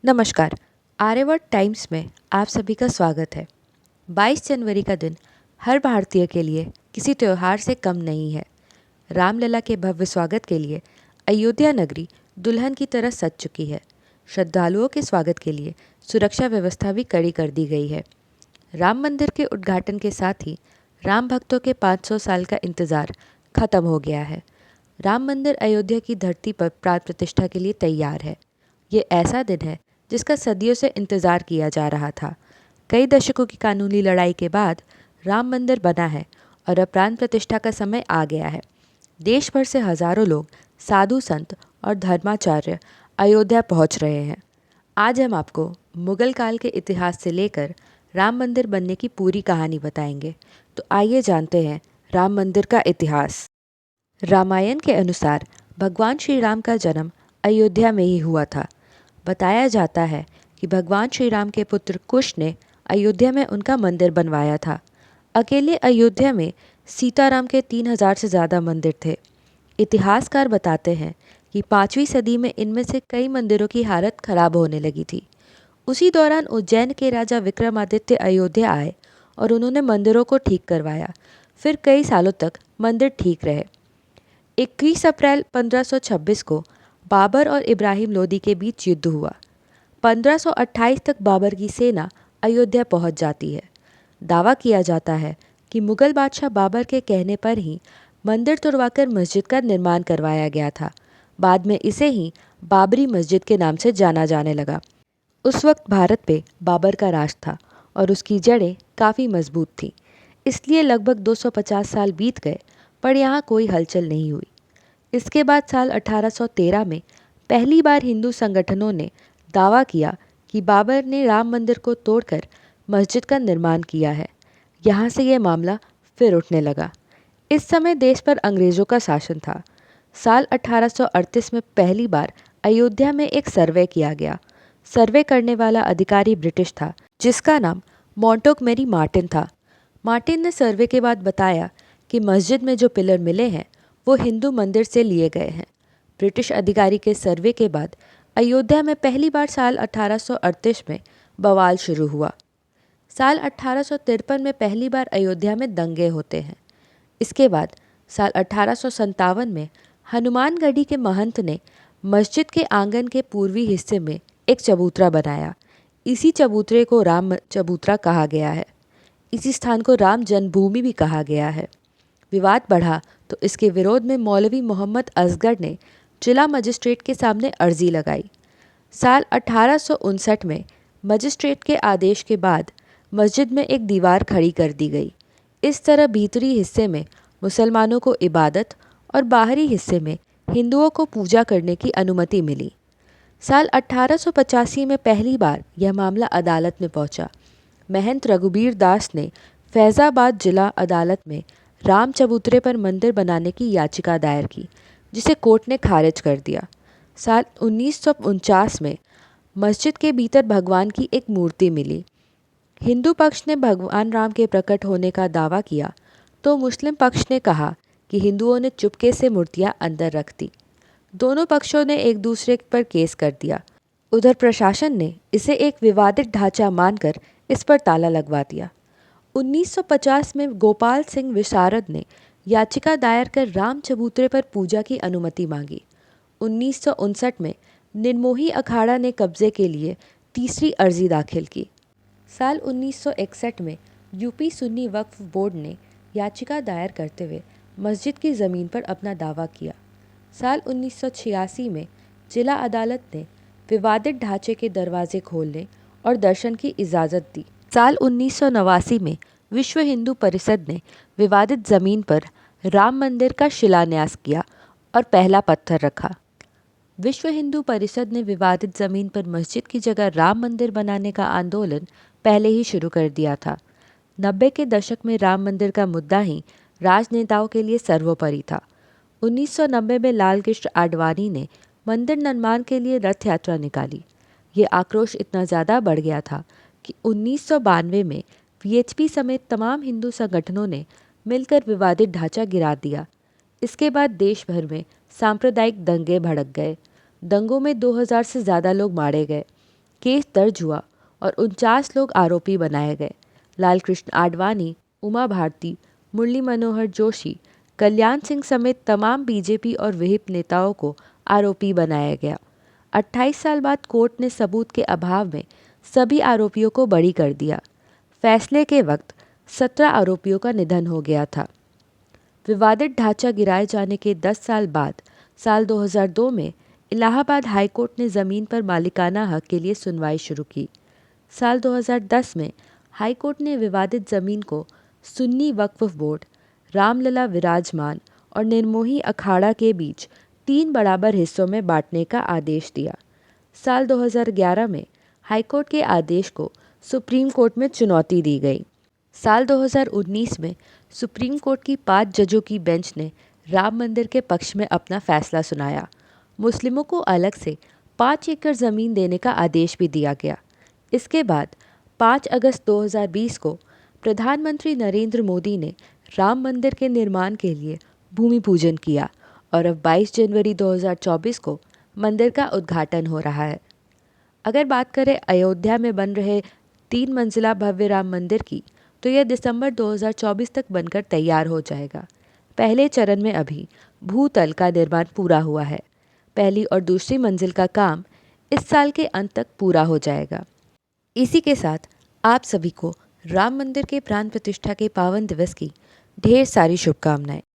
नमस्कार। आर्यवर्त टाइम्स में आप सभी का स्वागत है। 22 जनवरी का दिन हर भारतीय के लिए किसी त्योहार से कम नहीं है। रामलला के भव्य स्वागत के लिए अयोध्या नगरी दुल्हन की तरह सज चुकी है। श्रद्धालुओं के स्वागत के लिए सुरक्षा व्यवस्था भी कड़ी कर दी गई है। राम मंदिर के उद्घाटन के साथ ही राम भक्तों के 500 साल का इंतज़ार खत्म हो गया है। राम मंदिर अयोध्या की धरती पर प्राण प्रतिष्ठा के लिए तैयार है। ये ऐसा दिन है जिसका सदियों से इंतज़ार किया जा रहा था। कई दशकों की कानूनी लड़ाई के बाद राम मंदिर बना है और अब प्राण प्रतिष्ठा का समय आ गया है। देश भर से हजारों लोग, साधु संत और धर्माचार्य अयोध्या पहुंच रहे हैं। आज हम आपको मुगल काल के इतिहास से लेकर राम मंदिर बनने की पूरी कहानी बताएंगे। तो आइए जानते हैं राम मंदिर का इतिहास। रामायण के अनुसार भगवान श्री राम का जन्म अयोध्या में ही हुआ था। बताया जाता है कि भगवान श्री राम के पुत्र कुश ने अयोध्या में उनका मंदिर बनवाया था। अकेले अयोध्या में सीताराम के 3000 से ज़्यादा मंदिर थे। इतिहासकार बताते हैं कि 5वीं सदी में इनमें से कई मंदिरों की हालत खराब होने लगी थी। उसी दौरान उज्जैन के राजा विक्रमादित्य अयोध्या आए और उन्होंने मंदिरों को ठीक करवाया। फिर कई सालों तक मंदिर ठीक रहे। 21 अप्रैल 1526 को बाबर और इब्राहिम लोदी के बीच युद्ध हुआ। 1528 तक बाबर की सेना अयोध्या पहुंच जाती है। दावा किया जाता है कि मुगल बादशाह बाबर के कहने पर ही मंदिर तुड़वाकर मस्जिद का निर्माण करवाया गया था। बाद में इसे ही बाबरी मस्जिद के नाम से जाना जाने लगा। उस वक्त भारत पे बाबर का राज था और उसकी जड़ें काफ़ी मजबूत थीं। इसलिए लगभग 250 साल बीत गए पर यहाँ कोई हलचल नहीं हुई। इसके बाद साल 1813 में पहली बार हिंदू संगठनों ने दावा किया कि बाबर ने राम मंदिर को तोड़कर मस्जिद का निर्माण किया है। यहाँ से ये मामला फिर उठने लगा। इस समय देश पर अंग्रेज़ों का शासन था। साल 1838 में पहली बार अयोध्या में एक सर्वे किया गया। सर्वे करने वाला अधिकारी ब्रिटिश था जिसका नाम मॉन्टगोमरी मार्टिन था। मार्टिन ने सर्वे के बाद बताया कि मस्जिद में जो पिलर मिले हैं वो हिंदू मंदिर से लिए गए हैं। ब्रिटिश अधिकारी के सर्वे के बाद अयोध्या में पहली बार साल 1838 में बवाल शुरू हुआ। साल 1853 में पहली बार अयोध्या में दंगे होते हैं। इसके बाद साल 1857 में हनुमानगढ़ी के महंत ने मस्जिद के आंगन के पूर्वी हिस्से में एक चबूतरा बनाया। इसी चबूतरे को राम चबूतरा कहा गया है। इसी स्थान को राम जन्मभूमि भी कहा गया है। विवाद बढ़ा तो इसके विरोध में मौलवी मोहम्मद असगर ने जिला मजिस्ट्रेट के सामने अर्जी लगाई। साल 1859 में मजिस्ट्रेट के आदेश के बाद मस्जिद में एक दीवार खड़ी कर दी गई। इस तरह भीतरी हिस्से में मुसलमानों को इबादत और बाहरी हिस्से में हिंदुओं को पूजा करने की अनुमति मिली। साल 1885 में पहली बार यह मामला अदालत में पहुंचा। महंत रघुबीर दास ने फैज़ाबाद जिला अदालत में राम चबूतरे पर मंदिर बनाने की याचिका दायर की, जिसे कोर्ट ने खारिज कर दिया। साल 1949 में मस्जिद के भीतर भगवान की एक मूर्ति मिली। हिंदू पक्ष ने भगवान राम के प्रकट होने का दावा किया तो मुस्लिम पक्ष ने कहा कि हिंदुओं ने चुपके से मूर्तियां अंदर रख दी। दोनों पक्षों ने एक दूसरे पर केस कर दिया। उधर प्रशासन ने इसे एक विवादित ढांचा मानकर इस पर ताला लगवा दिया। 1950 में गोपाल सिंह विशारद ने याचिका दायर कर राम चबूतरे पर पूजा की अनुमति मांगी। 1959 में निर्मोही अखाड़ा ने कब्जे के लिए तीसरी अर्जी दाखिल की। साल 1961 में यूपी सुन्नी वक्फ बोर्ड ने याचिका दायर करते हुए मस्जिद की ज़मीन पर अपना दावा किया। साल 1986 में जिला अदालत ने विवादित ढांचे के दरवाजे खोलने और दर्शन की इजाज़त दी। साल 1989 में विश्व हिंदू परिषद ने विवादित ज़मीन पर राम मंदिर का शिलान्यास किया और पहला पत्थर रखा। विश्व हिंदू परिषद ने विवादित ज़मीन पर मस्जिद की जगह राम मंदिर बनाने का आंदोलन पहले ही शुरू कर दिया था। 90 के दशक में राम मंदिर का मुद्दा ही राजनेताओं के लिए सर्वोपरि था। 1990 में लाल कृष्ण आडवाणी ने मंदिर निर्माण के लिए रथ यात्रा निकाली। ये आक्रोश इतना ज़्यादा बढ़ गया था कि 1992 में वीएचपी समेत तमाम हिंदू संगठनों ने मिलकर विवादित ढांचा गिरा दिया। इसके बाद देश भर में सांप्रदायिक दंगे भड़क गए। दंगों में 2000 से ज़्यादा लोग मारे गए। केस दर्ज हुआ और 49 लोग आरोपी बनाए गए। लालकृष्ण आडवाणी, उमा भारती, मुरली मनोहर जोशी, कल्याण सिंह समेत तमाम बीजेपी और विहिप नेताओं को आरोपी बनाया गया। 28 साल बाद कोर्ट ने सबूत के अभाव में सभी आरोपियों को बरी कर दिया। फैसले के वक्त 17 आरोपियों का निधन हो गया था। विवादित ढांचा गिराए जाने के 10 साल बाद साल 2002 में इलाहाबाद हाईकोर्ट ने ज़मीन पर मालिकाना हक के लिए सुनवाई शुरू की। साल 2010 में हाईकोर्ट ने विवादित ज़मीन को सुन्नी वक्फ बोर्ड, रामलला विराजमान और निर्मोही अखाड़ा के बीच 3 बराबर हिस्सों में बांटने का आदेश दिया। साल 2011 में हाईकोर्ट के आदेश को सुप्रीम कोर्ट में चुनौती दी गई। साल 2019 में सुप्रीम कोर्ट की 5 जजों की बेंच ने राम मंदिर के पक्ष में अपना फैसला सुनाया। मुस्लिमों को अलग से 5 एकड़ ज़मीन देने का आदेश भी दिया गया। इसके बाद 5 अगस्त 2020 को प्रधानमंत्री नरेंद्र मोदी ने राम मंदिर के निर्माण के लिए भूमि पूजन किया और अब 22 जनवरी 2024 को मंदिर का उद्घाटन हो रहा है। अगर बात करें अयोध्या में बन रहे 3 मंजिला भव्य राम मंदिर की, तो यह दिसंबर 2024 तक बनकर तैयार हो जाएगा। पहले चरण में अभी भूतल का निर्माण पूरा हुआ है। पहली और दूसरी मंजिल का काम इस साल के अंत तक पूरा हो जाएगा। इसी के साथ आप सभी को राम मंदिर के प्राण प्रतिष्ठा के पावन दिवस की ढेर सारी शुभकामनाएं।